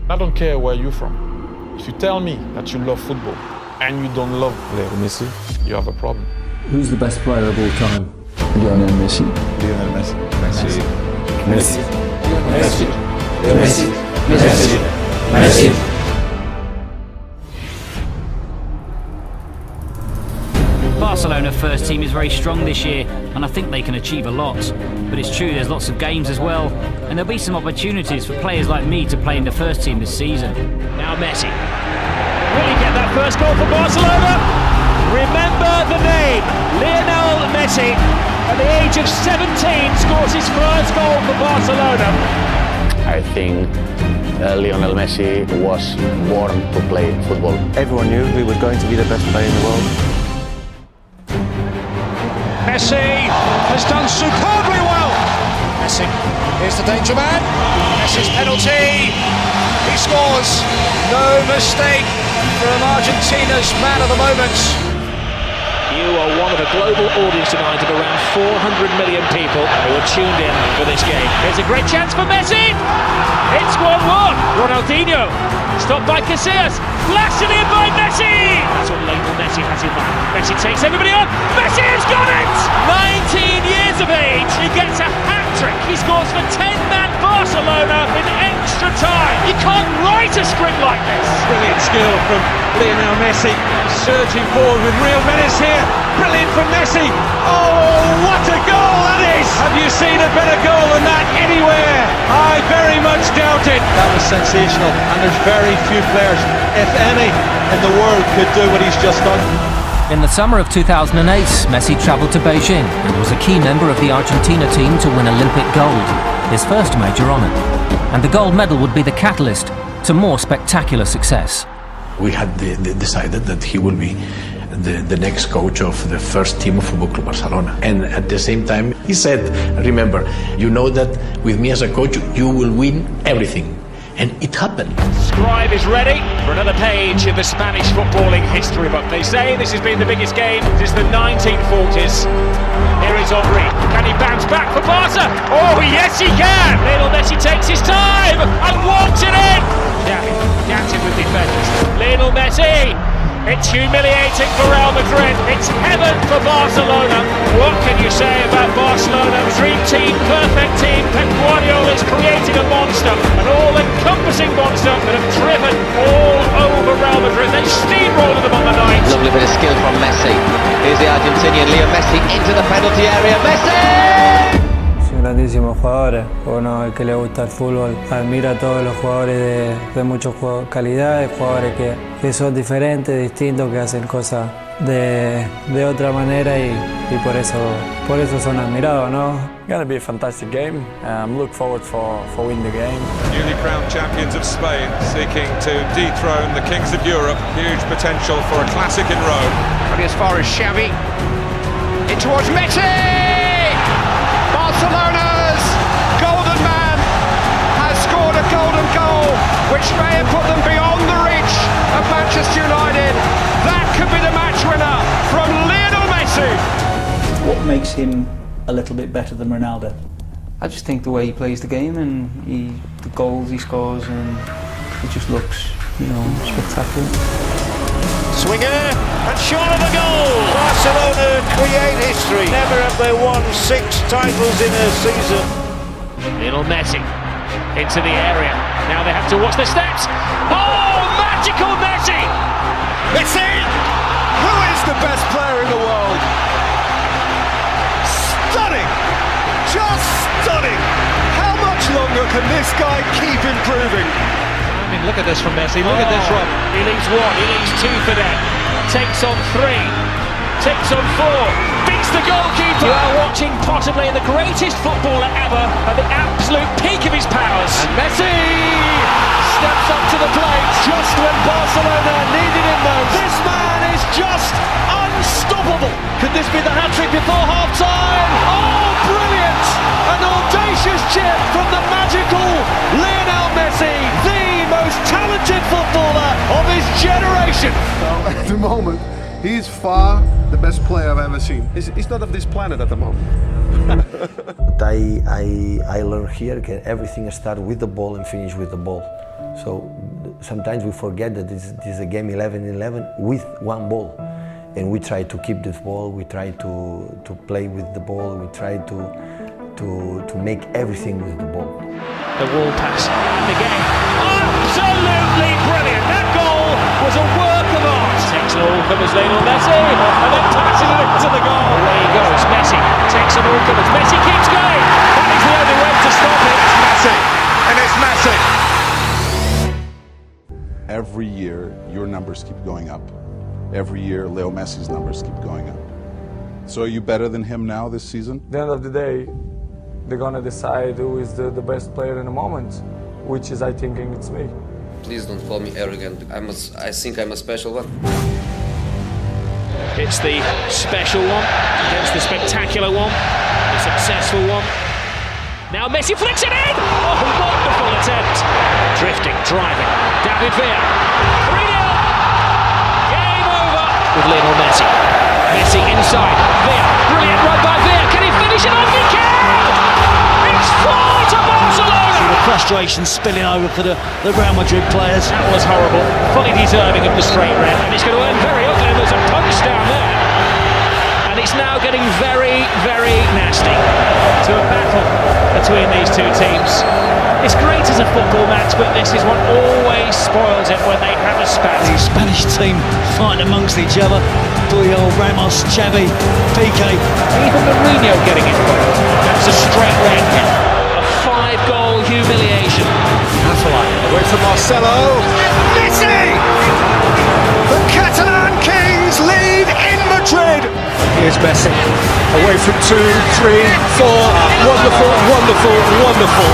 I don't care where you're from. If you tell me that you love football and you don't love Lionel Messi, you have a problem. Who's the best player of all time? Lionel Messi. Lionel Messi. Messi. Messi. Messi. Messi. Messi. Messi. Barcelona first team is very strong this year, and I think they can achieve a lot. But it's true there's lots of games as well, and there'll be some opportunities for players like me to play in the first team this season. Now Messi. Will he get that first goal for Barcelona? Remember the name, Lionel Messi. At the age of 17, scores his first goal for Barcelona. I think Lionel Messi was born to play football. Everyone knew he was going to be the best player in the world. Messi has done superbly well. Messi, here's the danger man. Messi's penalty. He scores. No mistake from Argentina's man of the moment. You are one of a global audience tonight of around 400 million people who are tuned in for this game. Here's a great chance for Messi. It's 1-1. Ronaldinho, stopped by Casillas, blasted in by Messi. That's what Lionel Messi has in mind. Messi takes everybody on. Messi has got it. 19 years of age, he gets a hat-trick. He scores for 10-man Barcelona in extra time. You can't write a script like this. Brilliant skill from Lionel Messi, surging forward with real menace here. Brilliant from Messi. Oh, what a goal that is! Have you seen a better goal than that anywhere? I very much doubt it. That was sensational, and there's very few players, if any, in the world could do what he's just done. In the summer of 2008, Messi travelled to Beijing and was a key member of the Argentina team to win Olympic gold, his first major honour. And the gold medal would be the catalyst to more spectacular success. We had decided that he will be the next coach of the first team of Football Club Barcelona. And at the same time, he said, remember, you know that with me as a coach, you will win everything. And it happened. Scribe is ready for another page in the Spanish footballing history book. They say this has been the biggest game since the 1940s. Here is Henry. Can he bounce back for Barca? Oh, yes, he can. Lionel Messi takes his time and walks it in. Gaps with defenders. Lionel Messi. It's humiliating for Real Madrid. It's heaven for Barcelona. What can you say about Barcelona? Dream team, perfect team. Pep Guardiola is creating a monster, an all-encompassing monster that have driven all over Real Madrid. They steamrolled them on the night. Lovely bit of skill from Messi. Here's the Argentinian Leo Messi into the penalty area. Messi! Grandísimos jugadores. Uno, el que le gusta el fútbol, admira a todos los jugadores de mucha calidad, de jugadores que son diferentes, distintos, que hacen cosas de otra manera y por eso son admirados, ¿no? Going to be a fantastic game. Look forward for winning the game. Newly crowned champions of Spain seeking to dethrone the kings of Europe. Huge potential for a classic in Rome. Running as far as Xavi. In towards Messi! Barcelona's golden man has scored a golden goal, which may have put them beyond the reach of Manchester United. That could be the match winner from Lionel Messi. What makes him a little bit better than Ronaldo? I just think the way he plays the game and the goals he scores, and it just looks, spectacular. Swinger and short of the goal. Barcelona create history. Never have they won 6 titles in a season. Lionel Messi into the area. Now they have to watch the steps. Oh, magical Messi! Messi! Who is the best player in the world? Stunning! Just stunning! How much longer can this guy keep improving? Look at this from Messi, look at this run. He leaves 1, he leaves 2 for them. Takes on 3, takes on 4, beats the goalkeeper. You are watching possibly the greatest footballer ever at the absolute peak of his powers. And Messi steps up to the plate just when Barcelona needed him most. This man is just unstoppable. Could this be the hat-trick before half-time? Oh, brilliant! An audacious chip from the magical Lionel Messi, the most talented footballer of his generation. Well, at the moment, he is far the best player I've ever seen. He's not of this planet at the moment. I learned here that everything starts with the ball and finish with the ball. So sometimes we forget that this is a game 11-11 with one ball. And we try to keep this ball, we try to play with the ball, we try to make everything with the ball. The wall pass, and again, absolutely brilliant! That goal was a work of art! Takes an all covers Lionel Messi, and then passes it into the goal. There he goes, Messi takes an all covers, Messi keeps going! That is the only way to stop it! It's Messi, and it's Messi! Every year, your numbers keep going up. Every year, Leo Messi's numbers keep going up. So are you better than him now this season? At the end of the day, they're gonna decide who is the best player in the moment, which is, I think, it's me. Please don't call me arrogant. I think I'm a special one. It's the special one against the spectacular one, the successful one. Now Messi flicks it in! Oh, wonderful attempt! Drifting, driving, David Villa. 3-0! Game over! With Lionel Messi. Messi inside, Villa. Brilliant run by Villa. Can he finish it off? He can! It's 4 to Barcelona! The frustration spilling over for the Real Madrid players. That was horrible. Fully deserving of the straight red. And it's going to end very ugly. There's a punch down there. And it's now getting very, very nasty. To a battle between these two teams. It's great as a football match, but this is what always spoils it when they have a spat. The Spanish team fighting amongst each other. Puyol, Ramos, Xavi, Piqué. Even Mourinho getting involved. That's a straight red. A 5-goal humiliation. That's right. Away from Marcelo. Messi! The Catalan Kings lead in Madrid. Here's Messi. Away from 2, 3, 4. Wonderful, wonderful, wonderful.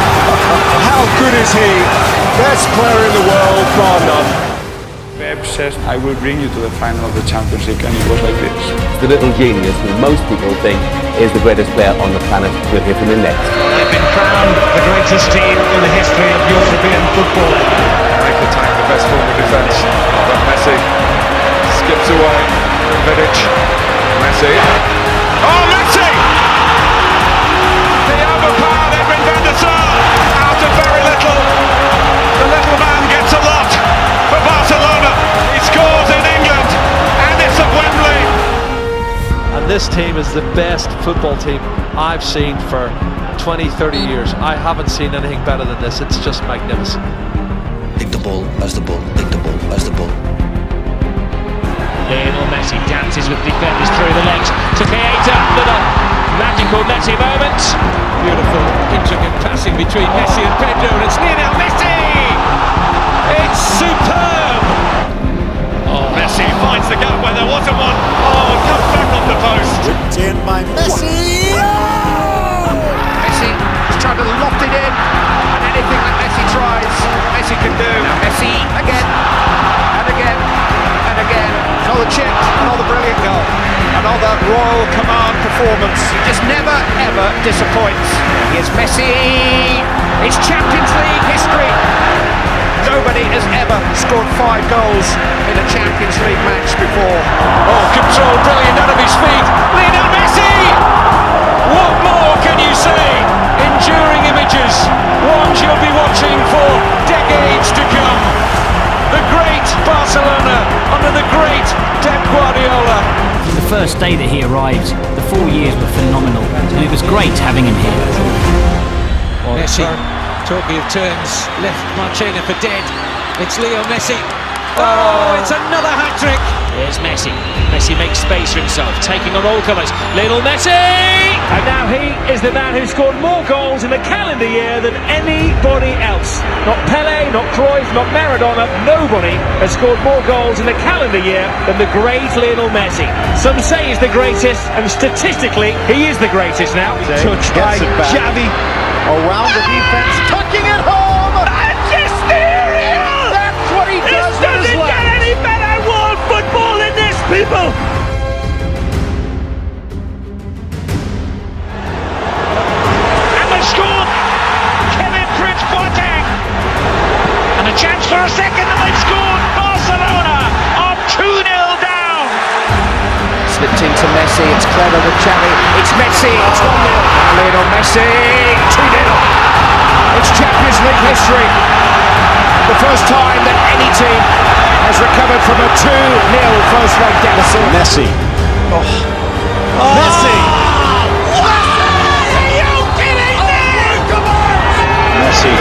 How good is he? Best player in the world, bar none. Pep says, I will bring you to the final of the Champions League, and it was like this. The little genius who most people think is the greatest player on the planet will hit him in next. They've been crowned the greatest team in the history of European football. Make the tank the best form of defence. But Messi skips away. Vidic. Messi. Oh, Messi! The overpowered Edwin van der Sar out of very little. The little man gets a lot for Barcelona. He scores in England and it's at Wembley. And this team is the best football team I've seen for 20, 30 years. I haven't seen anything better than this. It's just magnificent. Take the ball, as the ball, take the ball, as the ball. Lionel Messi dances with defenders through the legs to Keita. Little magical Messi moment. Beautiful intricate passing between Messi and Pedro, and it's Lionel Messi! It's superb! Oh, Messi finds the gap where there wasn't one. Oh, comes back off the post. Whipped in by Messi. Oh! Messi is trying to loft it in, and anything that Messi tries, Messi can do. Now Messi again, and again, and again. Another chip, another brilliant goal. Another Royal Command performance. He just never, ever disappoints. Here's Messi. It's Champions League history. Nobody has ever scored 5 goals in a Champions League match before. Oh, control, brilliant out of his feet. Lionel Messi! What more can you say? Enduring images. Ones you'll be watching for decades to come. The great Barcelona under the great Pep Guardiola. The first day that he arrived, the 4 years were phenomenal, and it was great having him here. Messi, talking of turns, left Marchena for dead. It's Leo Messi. Oh, it's another hat-trick. There's Messi. Messi makes space for himself, taking on all colours. Lionel Messi! And now he is the man who scored more goals in the calendar year than anybody else. Not Pele, not Cruyff, not Maradona. Nobody has scored more goals in the calendar year than the great Lionel Messi. Some say he's the greatest, and statistically, he is the greatest now. Touched by Xavi around the defence, tucking it home. Magisterial! That's what he does. This doesn't get any better world football than this, people. Chance for a second, and they've scored. Barcelona are 2-0 down. Slipped into Messi, it's clever with Xavi. It's Messi, it's 1-0. Now Lionel Messi, 2-0. It's Champions League history. The first from a 2-0 first-leg deficit. Messi. Messi! Messi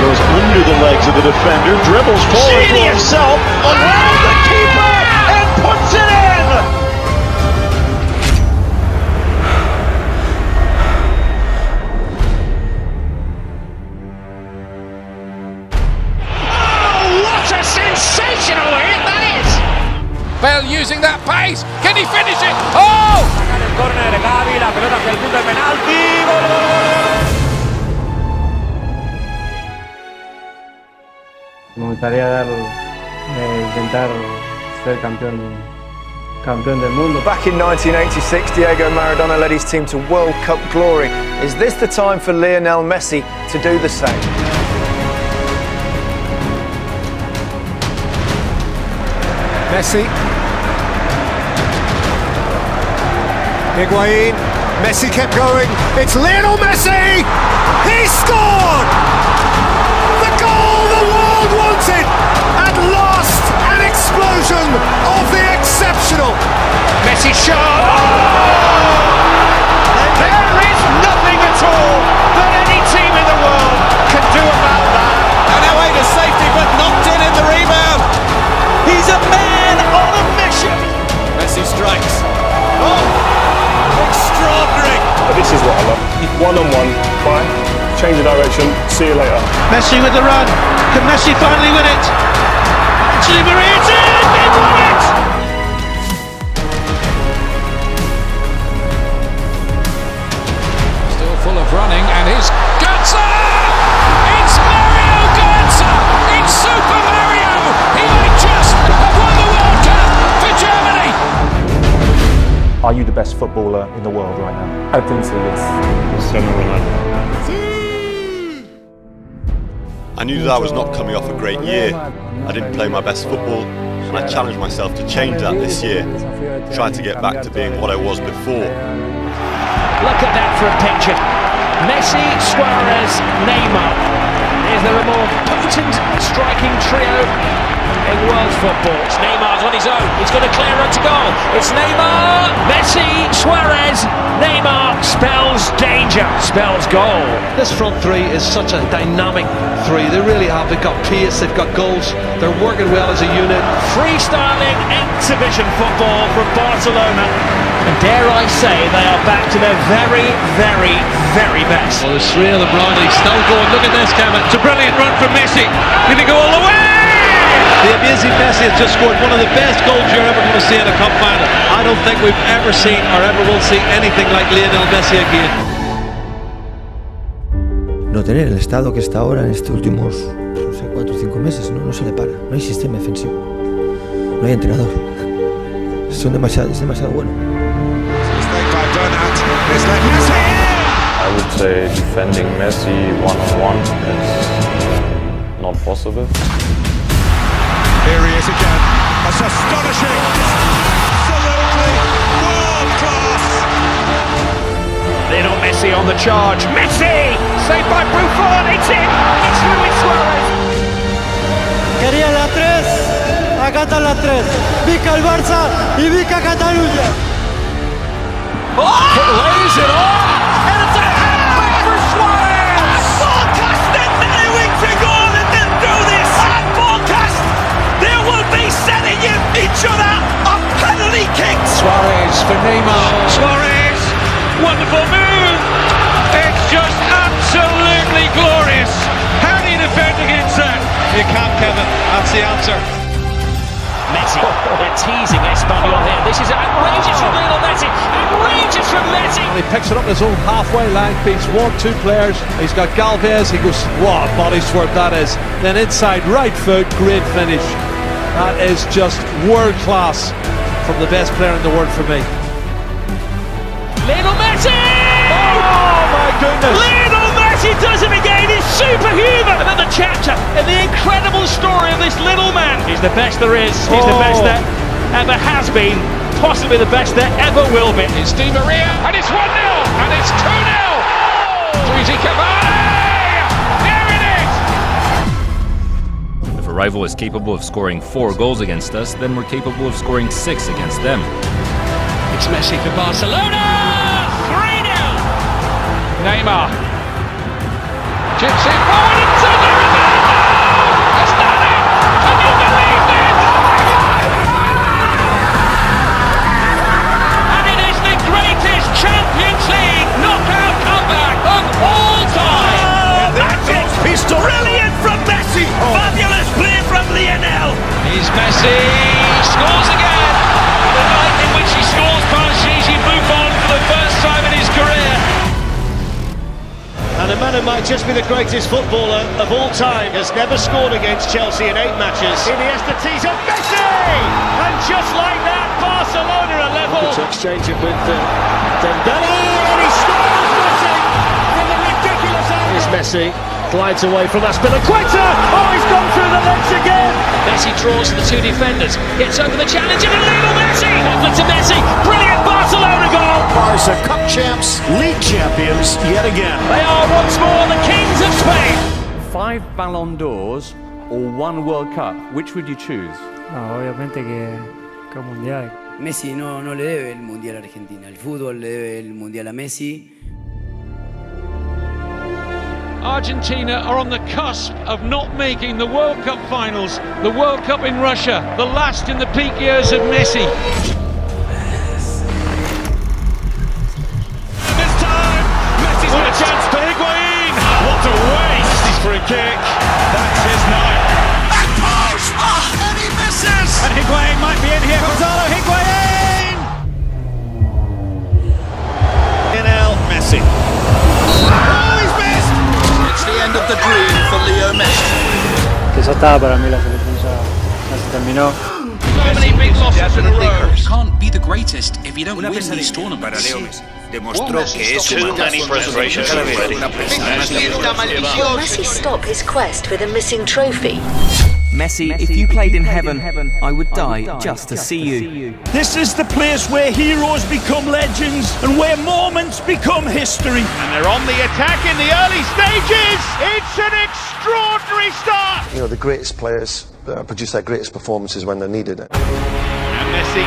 goes under the legs of the defender, dribbles forward to himself, around the keeper, and puts it in! Oh, what a sensational hit that is! Bell using that pace. Can he finish it? Oh! Sacan el córner, Gavi, la pelota hacia el punto de penalti. ¡Gol, gol, gol! Me gustaría intentar ser campeón del mundo. Back in 1986, Diego Maradona led his team to World Cup glory. Is this the time for Lionel Messi to do the same? Messi. Higuain. Messi kept going. It's Lionel Messi! He scored! The goal the world wanted! At last, an explosion of the exceptional! Messi shot! There is nothing at all that any team in the world can do about that. And away to safety, but knocked in the rebound. He's a man on a mission. Messi strikes. Oh, extraordinary. This is what I love. One-on-one, fine. Change the direction. See you later. Messi with the run. Can Messi finally win it? Actually, Maria's in. They won it. Still full of running, and here's Götze! It's Mario Götze! It's Super Mario! He might just have won the World Cup for Germany! Are you the best footballer in the world right now? I think so, yes. I knew that I was not coming off a great year. I didn't play my best football, and I challenged myself to change that this year, trying to get back to being what I was before. Look at that for a picture. Messi, Suarez, Neymar. Is there a more potent striking trio in world football? It's Neymar's on his own. He's got a clear run to goal. It's Neymar, Messi, Suarez, Neymar spells danger, spells goal. This front three is such a dynamic three. They really have. They've got pace, they've got goals. They're working well as a unit. Freestyling exhibition football from Barcelona. And dare I say, they are back to their very, very, very best. Well, there's three of them, Riley. Still going. Look at this, Kevin. It's a brilliant run from Messi. Can he go all the way? The amazing Messi has just scored one of the best goals you're ever going to see in a cup final. I don't think we've ever seen or ever will see anything like Lionel Messi again. No tener el estado que está ahora en estos últimos, no sé, 4 o 5 meses, no se le para. No hay sistema defensivo. No hay entrenador. Es demasiado bueno. I would say defending Messi one-on-one is not possible. Here he is again. That's astonishing. Absolutely world class. Lionel Messi on the charge. Messi! Saved by Buffon. It's in. It's Luis Suarez. Quería la 3. Acá está la 3. Vica el Barça y Vica Cataluña. Oh! It lays it on. And it's a hat-trick for Suarez. Forecast and knowing to goal and then do this. And forecast. They will be setting each other a penalty kick. Suarez for Neymar. Suarez. Wonderful move. It's just absolutely glorious. How do you defend against that? You can't, Kevin. That's the answer. Messi, they're teasing Espanyol here. This is outrageous from Lionel Messi. Outrageous from Messi. He picks it up in his own halfway line, beats 1-2 players. He's got Galvez. He goes, what a body swerve that is. Then inside right foot, great finish. That is just world class from the best player in the world for me. Lionel Messi! Oh my goodness! Lionel Messi does it again. He's superhuman. Another chapter in the incredible story of this little man. He's the best there is. He's the best there ever has been. Possibly the best there ever will be. It's Di Maria, and it's 1-0, and it's 2-0. Luigi Cavani! There it is! If a rival is capable of scoring 4 goals against us, then we're capable of scoring 6 against them. It's Messi for Barcelona! 3-0! Neymar. Chips it forward into the Ronaldo! Has done it! Can you believe it? And it is the greatest Champions League knockout comeback of all time! That's it! Pistol brilliant from Messi! Fabulous play from Lionel! Here's Messi, scores again! The night in which he scores past Gigi Buffon for the first time in his career. And a man who might just be the greatest footballer of all time has never scored against Chelsea in 8 matches. Iniesta tees up Messi! And just like that, Barcelona are level. To exchange it with Dembele, and he scores Messi from a ridiculous angle. Here's Messi, glides away from Aspilicueta. Oh, he's gone through the legs again. Messi draws the 2 defenders, gets over the challenge, and Lionel Messi! Over to Messi, brilliant Barcelona goal! Barca Cup champs, league champions yet again. They are once more the kings of Spain. 5 Ballon d'Ors or 1 World Cup, which would you choose? No, obviamente que el mundial. Messi no le debe el mundial a Argentina. El fútbol le debe el mundial a Messi. Argentina are on the cusp of not making the World Cup finals. The World Cup in Russia, the last in the peak years of Messi. This time, Messi's got a chance for Higuain. What a waste! He's for a kick. That's his night. Back post! Oh, and he misses! And Higuain might be in here. Gonzalo Higuain! Lionel Messi. Oh, he's missed! It's the end of the dream for Leo Messi. Que ya estaba para mí la selección, ya se terminó. So many big losses in a row. You can't be the greatest if you don't win these tournaments. Demostró que es too many frustrations already. Will Messi stop his quest for the missing trophy? Messi, if you played in heaven, I would die just to see you. This is the place where heroes become legends and where moments become history. And they're on the attack in the early stages. It's an extraordinary start. You know, the greatest players produce their greatest performances when they're needed. And Messi.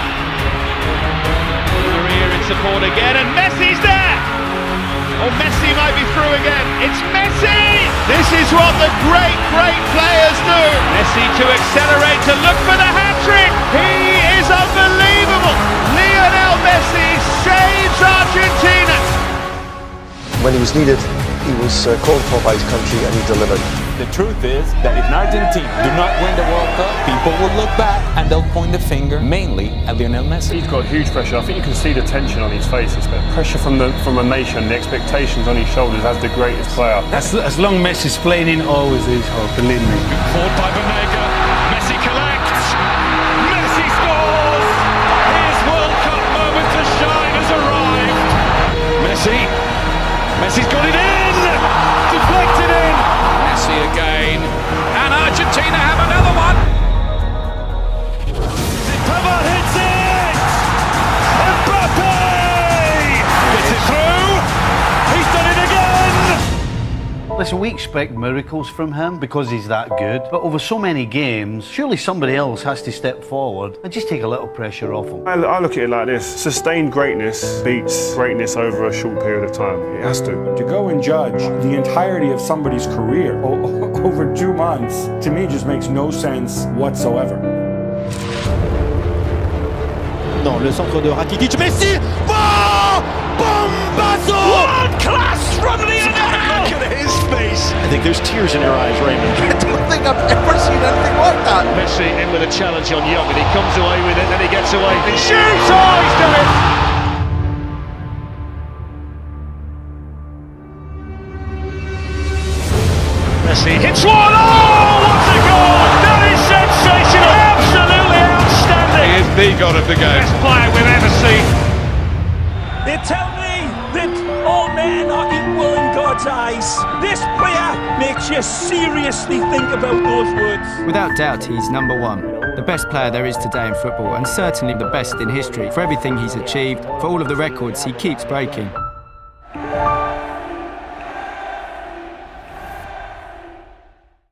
Career in support again, and Messi's there. Oh, Messi might be through again. It's Messi! This is what the great players do. Messi to accelerate, to look for the hat-trick. He is unbelievable. Lionel Messi saves Argentina. When he was needed, he was called for by his country and he delivered. The truth is that if Argentina do not win the World Cup, people will look back and they'll point the finger mainly at Lionel Messi. He's got huge pressure. I think you can see the tension on his face. It's pressure from a nation, the expectations on his shoulders as the greatest player. As long Messi's playing in, always is hope, believe me. Forward by Banega. Messi collects. Messi scores. His World Cup moment to shine has arrived. Messi's got it in. Deflected in. Messi again. And Argentina have another one. Pavard hits it. Mbappe gets it through. He's done it again. Listen, we expect miracles from him because he's that good. But over so many games, surely somebody else has to step forward and just take a little pressure off him. I look at it like this. Sustained greatness beats greatness over a short period of time. It has to. To go and judge the entirety of somebody's career over 2 months, to me, just makes no sense whatsoever. Non, le centre de Rakitic, Messi! Oh! Bombazo! World class from Lionel! Look at his face! I think there's tears in your eyes, Raymond. I don't think I've ever seen anything like that. Messi in with a challenge on Young, and he comes away with it, and he gets away and shoots! Oh, he's done it! Messi hits one! Oh, what a goal! That is sensational! Absolutely outstanding! He is the god of the game. Best player we've ever seen. They tell me that all men are equal in God's eyes. This player makes you seriously think about those words. Without doubt, he's number one. The best player there is today in football, and certainly the best in history for everything he's achieved, for all of the records he keeps breaking.